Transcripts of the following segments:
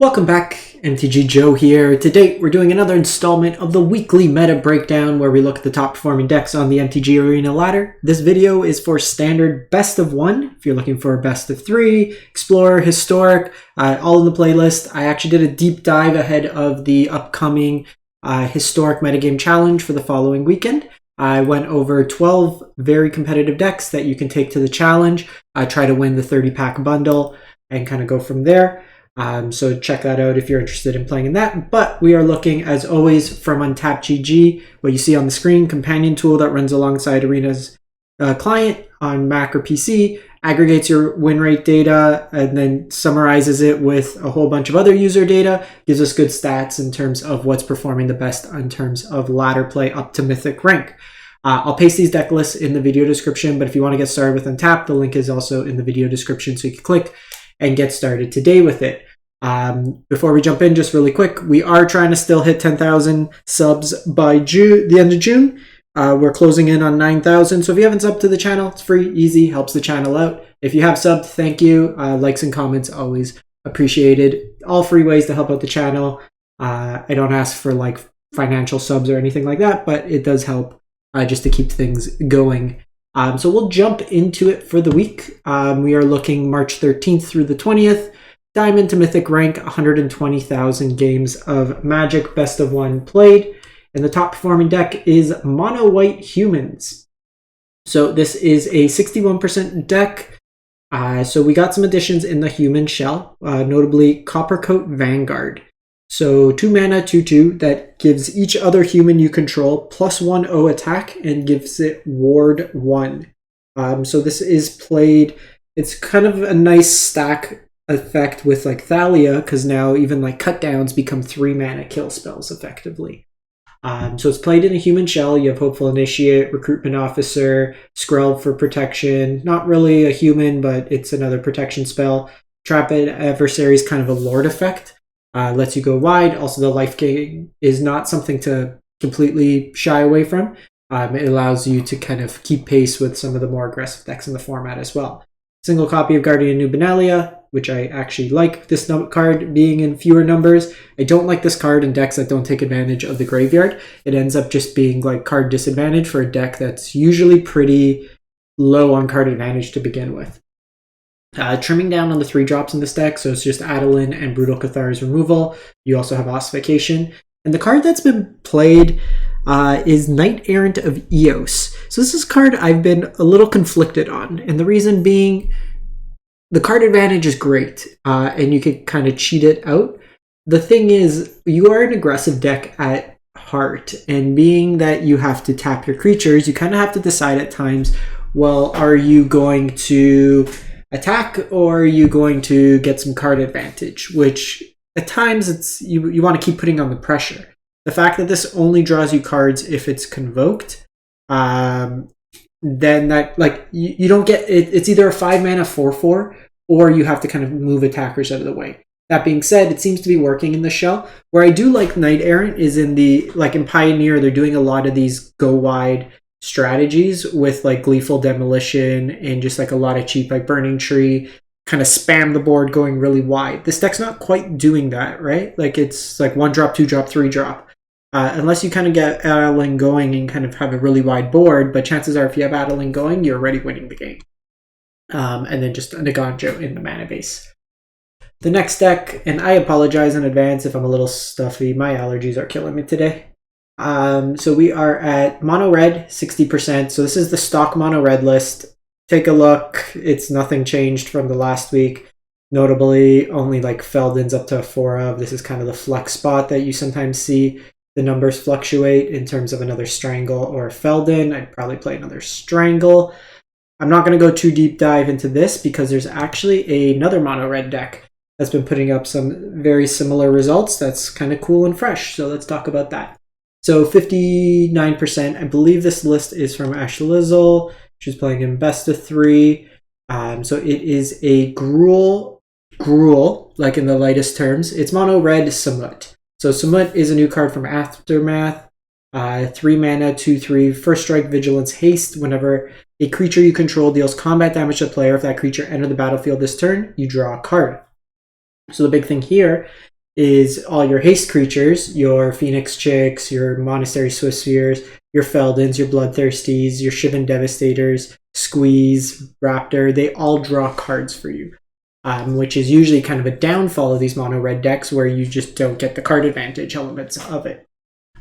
Welcome back, MTG Joe here. Today we're doing another installment of the weekly meta breakdown where we look at the top performing decks on the MTG Arena ladder. This video is for standard best of one. If you're looking for a best of three, Explorer, Historic, all in the playlist. I actually did a deep dive ahead of the upcoming Historic Metagame Challenge for the following weekend. I went over 12 very competitive decks that you can take to the challenge. I try to win the 30-pack bundle and kind of go from there. So check that out if you're interested in playing in that. But we are looking, as always, from Untapped GG. What you see on the screen, companion tool that runs alongside Arena's client on Mac or PC, aggregates your win rate data, and then summarizes it with a whole bunch of other user data, gives us good stats in terms of what's performing the best in terms of ladder play up to Mythic rank. I'll paste these deck lists in the video description, but if you want to get started with Untapped, the link is also in the video description, so you can click and get started today with it. Before we jump in, just really quick, we are trying to still hit 10,000 subs by the end of June. We're closing in on 9,000, so if you haven't subbed to the channel, it's free, easy, helps the channel out. If you have subbed, thank you. Likes and comments always appreciated. All free ways to help out the channel. I don't ask for like financial subs or anything like that, but it does help just to keep things going. So we'll jump into it for the week. We are looking March 13th through the 20th. Diamond to Mythic rank, 120,000 games of Magic, best of one played. And the top performing deck is Mono White Humans. So this is a 61% deck. So we got some additions in the human shell, notably Coppercoat Vanguard. So 2 mana, 2/2 that gives each other human you control +1/0 attack and gives it ward 1. So this is played, it's kind of a nice stack effect with like Thalia, because now even like cut downs become 3 mana kill spells effectively. So it's played in a human shell. You have Hopeful Initiate, Recruitment Officer, Skrelv for protection. Not really a human, but it's another protection spell. Trap adversaries, kind of a Lord effect. Lets you go wide. Also, the life gain is not something to completely shy away from. It allows you to kind of keep pace with some of the more aggressive decks in the format as well. Single copy of Guardian New Benalia, which I actually like this card being in fewer numbers. I don't like this card in decks that don't take advantage of the graveyard. It ends up just being like card disadvantage for a deck that's usually pretty low on card advantage to begin with. Trimming down on the 3 drops in this deck, so it's just Adeline and Brutal Cathar's removal. You also have Ossification. And the card that's been played is Knight Errant of Eos. So this is a card I've been a little conflicted on, and the reason being the card advantage is great, and you can kind of cheat it out. The thing is, you are an aggressive deck at heart, and being that you have to tap your creatures, you kind of have to decide at times, well, are you going to attack or are you going to get some card advantage, which at times it's you want to keep putting on the pressure. The fact that this only draws you cards if it's convoked, then that, like, you don't get it. It's either a 5 mana 4/4 or you have to kind of move attackers out of the way. That being said, it seems to be working in the shell. Where I do like Knight Errant is in the, like in Pioneer, they're doing a lot of these go wide strategies with like Gleeful Demolition and just like a lot of cheap like Burning Tree, kind of spam the board going really wide. This deck's not quite doing that, right? Like it's like 1 drop, 2 drop, 3 drop. Unless you kind of get Adeline going and kind of have a really wide board, but chances are if you have Adeline going, you're already winning the game. And then just a Naganjo in the mana base. The next deck, and I apologize in advance if I'm a little stuffy, my allergies are killing me today. So we are at Mono Red, 60%. So this is the stock Mono Red list. Take a look. It's nothing changed from the last week. Notably, only like Feldon's up to a 4 of. This is kind of the flex spot that you sometimes see. The numbers fluctuate in terms of another Strangle or a Feldon. I'd probably play another Strangle. I'm not going to go too deep dive into this because there's actually another Mono Red deck that's been putting up some very similar results. That's kind of cool and fresh. So let's talk about that. So 59%. I believe this list is from Ash Lizzle. She's playing in best of 3. So it is a gruel, like in the lightest terms. It's Mono Red Samut. So Samut is a new card from Aftermath. 3 mana, 2/3, first strike, vigilance, haste. Whenever a creature you control deals combat damage to the player, if that creature entered the battlefield this turn, you draw a card. So the big thing here is all your haste creatures, your Phoenix Chicks, your Monastery Swiftspears, your Feldons, your Bloodthirsties, your Shivan Devastators, Squeeze, Raptor. They all draw cards for you, which is usually kind of a downfall of these mono red decks where you just don't get the card advantage elements of it.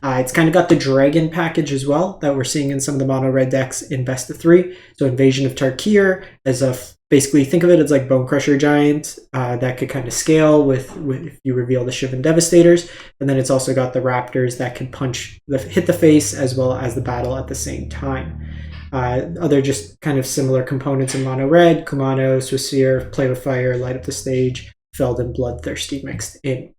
It's kind of got the Dragon package as well that we're seeing in some of the mono red decks in Best of 3. So Invasion of Tarkir as a basically think of it as like Bone Crusher Giant that could kind of scale with if you reveal the Shivan Devastators, and then it's also got the Raptors that can hit the face as well as the battle at the same time. Other just kind of similar components in mono red: Kumano, Swiftspear, Play with Fire, Light Up the Stage, Feldon, Bloodthirsty mixed in.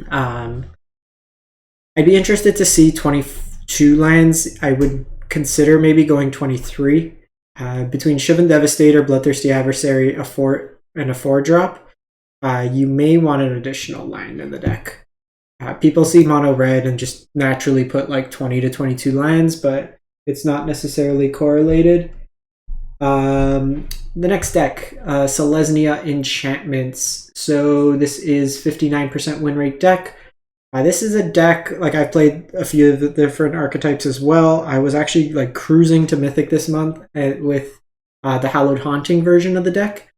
I'd be interested to see 22 lands. I would consider maybe going 23. Between Shivan Devastator, Bloodthirsty Adversary, a 4-drop, you may want an additional land in the deck. People see mono red and just naturally put like 20 to 22 lands, but it's not necessarily correlated. The next deck, Selesnya Enchantments. So this is 59% win rate deck. This is a deck, like I've played a few of the different archetypes as well. I was actually like cruising to Mythic this month with the Hallowed Haunting version of the deck.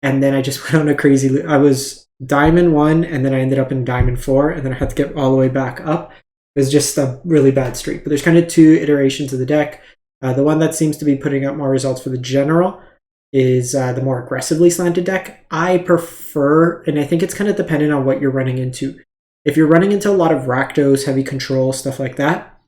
And then I just went on a crazy, I was Diamond 1 and then I ended up in Diamond 4 and then I had to get all the way back up. It was just a really bad streak. But there's kind of 2 iterations of the deck. The one that seems to be putting up more results for the general is the more aggressively slanted deck. I prefer, and I think it's kind of dependent on what you're running into. If you're running into a lot of Rakdos, heavy control, stuff like that,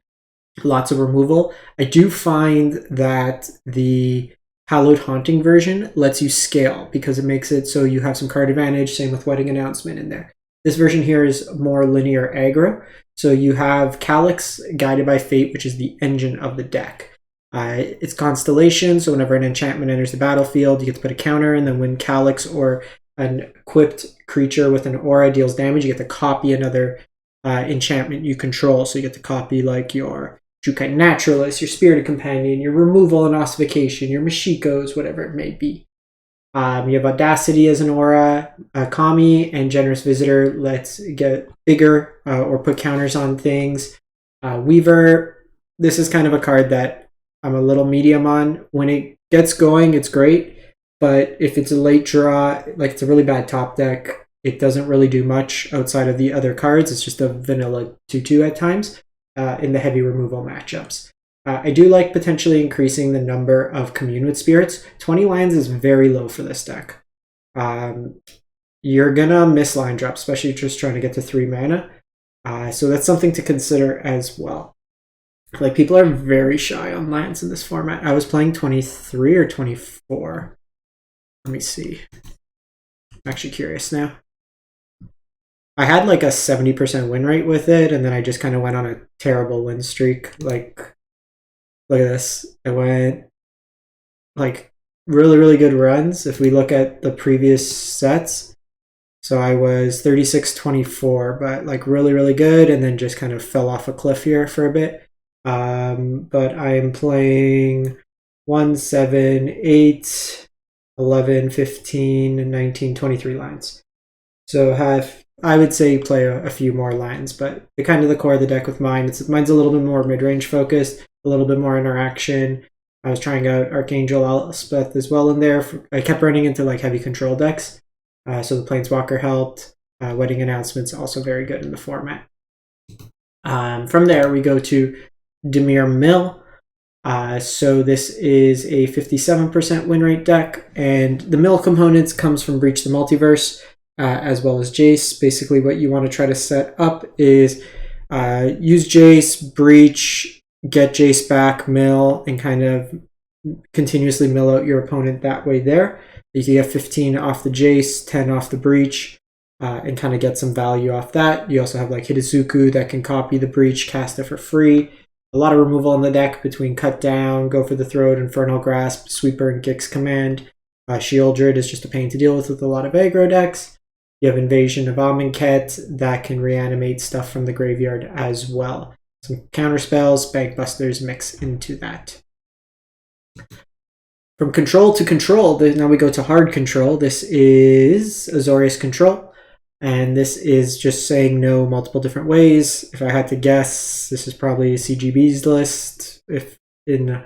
lots of removal, I do find that the Hallowed Haunting version lets you scale because it makes it so you have some card advantage, same with Wedding Announcement in there. This version here is more linear aggro, so you have Calyx, Guided by Fate, which is the engine of the deck. It's Constellation, so whenever an enchantment enters the battlefield, you get to put a counter, and then when Calyx or an equipped creature with an aura deals damage, you get to copy another enchantment you control. So you get to copy like your Jukai Naturalist, your Spirited Companion, your Removal and Ossification, your Mashikos, whatever it may be. You have Audacity as an aura, Kami, and Generous Visitor lets get bigger or put counters on things. Weaver, this is kind of a card that I'm a little medium on. When it gets going, it's great. But if it's a late draw, like it's a really bad top deck, it doesn't really do much outside of the other cards. It's just a vanilla 2/2 at times in the heavy removal matchups. I do like potentially increasing the number of Commune with Spirits. 20 lands is very low for this deck. You're going to miss line drops, especially just trying to get to 3 mana. So that's something to consider as well. Like, people are very shy on lands in this format. I was playing 23 or 24. Let me see. I'm actually curious now. I had like a 70% win rate with it, and then I just kind of went on a terrible win streak. Like, look at this. I went like really, really good runs if we look at the previous sets. So I was 36-24, but like really, really good, and then just kind of fell off a cliff here for a bit. But I am playing 1, 7, 8... 11, 15, 19, 23 lines. So I would say play a few more lines, but the kind of the core of the deck with mine, mine's a little bit more mid-range focused, a little bit more interaction. I was trying out Archangel Elspeth as well in there. I kept running into like heavy control decks, so the Planeswalker helped. Wedding Announcements also very good in the format. From there, we go to Dimir Mill. So this is a 57% win rate deck, and the mill components comes from Breach the Multiverse, as well as Jace. Basically what you want to try to set up is use Jace, Breach, get Jace back, mill, and kind of continuously mill out your opponent that way there. You can get 15 off the Jace, 10 off the Breach, and kind of get some value off that. You also have like Hidezuku that can copy the Breach, cast it for free. A lot of removal on the deck between Cut Down, Go for the Throat, Infernal Grasp, Sweeper, and Gix Command. Shieldred is just a pain to deal with a lot of aggro decks. You have Invasion of Amonkhet that can reanimate stuff from the graveyard as well. Some counter spells, Bank Busters mix into that. From control to control, now we go to hard control. This is Azorius Control. And this is just saying no multiple different ways. If I had to guess, this is probably CGB's list. If in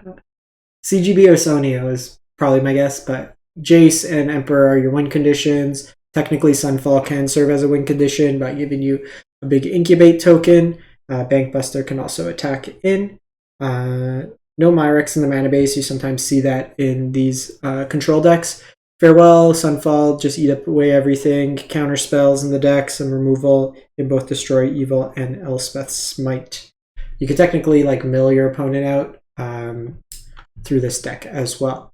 CGB or Sonio is probably my guess, but Jace and Emperor are your win conditions. Technically, Sunfall can serve as a win condition by giving you a big incubate token. Bankbuster can also attack in. No Myrex in the mana base. You sometimes see that in these control decks. Farewell, Sunfall, just eat up away everything. Counter spells in the deck, some removal in both Destroy Evil and Elspeth's Smite. You could technically like mill your opponent out through this deck as well.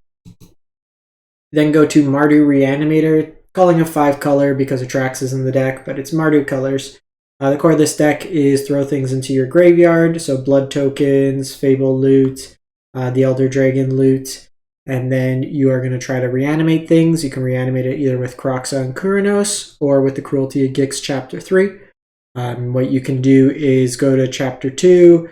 Then go to Mardu Reanimator, calling a 5-color because Atrax is in the deck, but it's Mardu colors. The core of this deck is throw things into your graveyard, so blood tokens, Fable loot, the Elder Dragon loot, and then you are going to try to reanimate things. You can reanimate it either with Kroxa and Kuranos or with the Cruelty of Gix Chapter 3. What you can do is go to Chapter 2,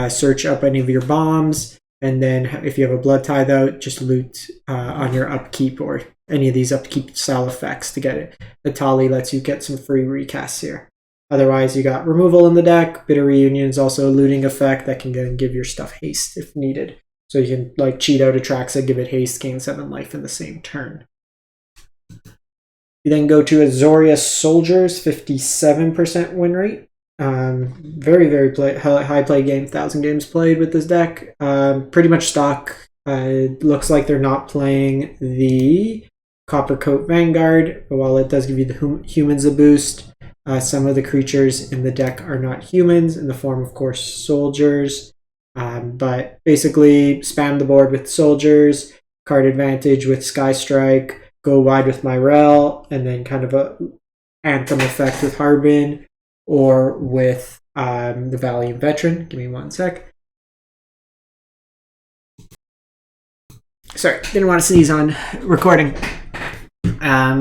search up any of your bombs, and then if you have a Blood Tithe out, just loot on your upkeep or any of these upkeep style effects to get it. The Tali lets you get some free recasts here. Otherwise, you got removal in the deck. Bitter Reunion is also a looting effect that can then give your stuff haste if needed. So you can like cheat out Atraxa, give it haste, gain 7 life in the same turn. You then go to Azorius Soldiers, 57% win rate. Very high play game, 1,000 games played with this deck. Pretty much stock. Looks like they're not playing the Copper Coat Vanguard, but while it does give you the humans a boost, some of the creatures in the deck are not humans, in the form, of course, soldiers. But basically, spam the board with soldiers, card advantage with Sky Strike, go wide with Myrel, and then kind of a Anthem effect with Harbin, or with the Valiant Veteran. Give me 1 sec. Sorry, didn't want to sneeze on recording.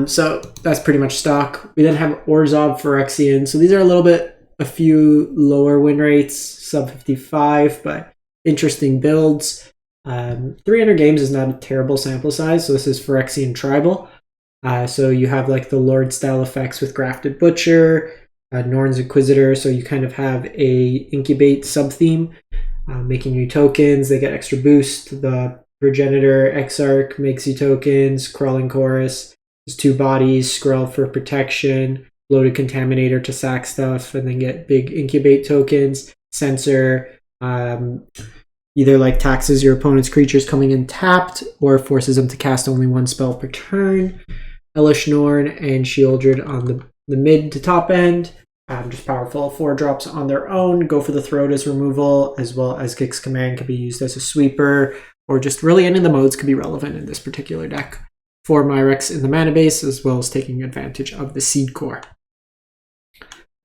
So that's pretty much stock. We then have Orzhov Phyrexians. So these are a few lower win rates, sub 55, but interesting builds. 300 games is not a terrible sample size. So this is Phyrexian Tribal. So you have like the Lord style effects with Grafted Butcher, Norn's Inquisitor. So you kind of have a incubate sub theme, making you tokens. They get extra boost. The Progenitor Exarch makes you tokens. Crawling Chorus is 2 bodies. Skrull for protection. Bloated Contaminator to sack stuff, and then get big incubate tokens. Censor either like taxes your opponent's creatures coming in tapped, or forces them to cast only 1 spell per turn. Hellish Norn and Shieldred on the mid to top end. Just powerful 4-drops on their own. Go for the Throat as removal, as well as Gix Command can be used as a sweeper, or just really any of the modes could be relevant in this particular deck. 4 Myrex in the mana base, as well as taking advantage of the Seed Core.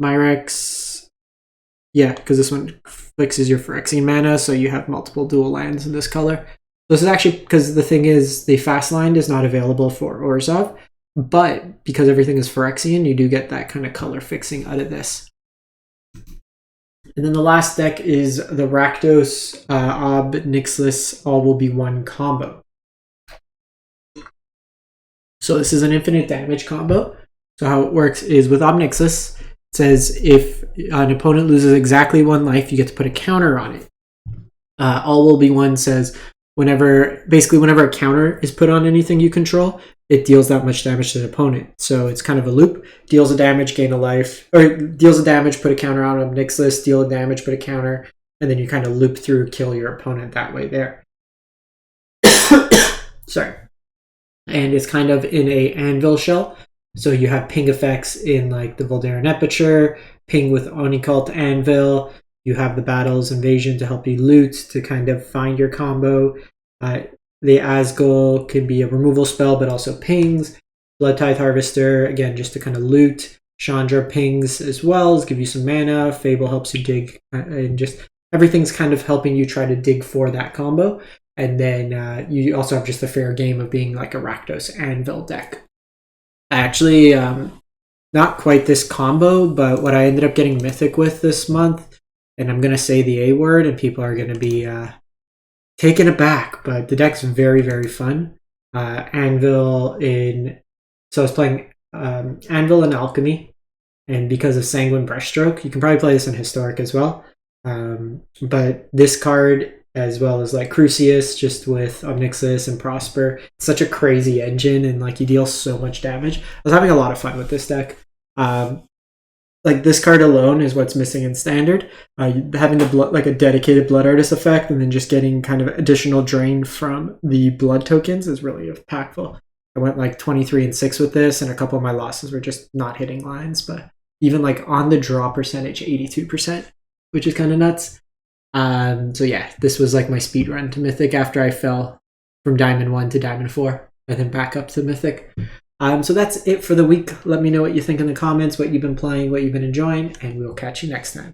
Myrex, yeah, because this one fixes your Phyrexian mana, so you have multiple dual lands in this color. This is actually, because the thing is, the fast line is not available for Orzhov, but because everything is Phyrexian, you do get that kind of color fixing out of this. And then the last deck is the Rakdos Ob Nixilis All Will Be One combo. So this is an infinite damage combo. So how it works is with Ob Nixilis, it says if an opponent loses exactly 1 life, you get to put a counter on it. All Will Be One says whenever a counter is put on anything you control, it deals that much damage to the opponent. So it's kind of a loop. Deals a damage, gain a life, or deals a damage, put a counter on Ob Nixilis, deal a damage, put a counter, and then you kind of loop through, kill your opponent that way there. Sorry. And it's kind of in a anvil shell. So you have ping effects in like the Voldaren Aperture, ping with Onicult Anvil. You have the Battle's Invasion to help you loot, to kind of find your combo. The Asgul can be a removal spell, but also pings. Blood Tithe Harvester, again, just to kind of loot. Chandra pings as well, give you some mana. Fable helps you dig, and just everything's kind of helping you try to dig for that combo. And then you also have just the fair game of being like a Rakdos Anvil deck. Actually, not quite this combo, but what I ended up getting Mythic with this month, and I'm going to say the A word, and people are going to be taken aback, but the deck's very, very fun. Anvil in... So I was playing Anvil and Alchemy, and because of Sanguine Brushstroke, you can probably play this in Historic as well. But this card, as well as like Crucius, just with Nixilis and Prosper, it's such a crazy engine, and like you deal so much damage. I was having a lot of fun with this deck. Like this card alone is what's missing in Standard. Having the like a dedicated Blood Artist effect, and then just getting kind of additional drain from the blood tokens is really impactful. I went like 23-6 with this, and a couple of my losses were just not hitting lines. But even like on the draw percentage, 82%, which is kind of nuts. So yeah, this was like my speed run to Mythic after I fell from Diamond 1 to Diamond 4, and then back up to Mythic. So that's it for the week. Let me know what you think in the comments, what you've been playing, what you've been enjoying, and we'll catch you next time.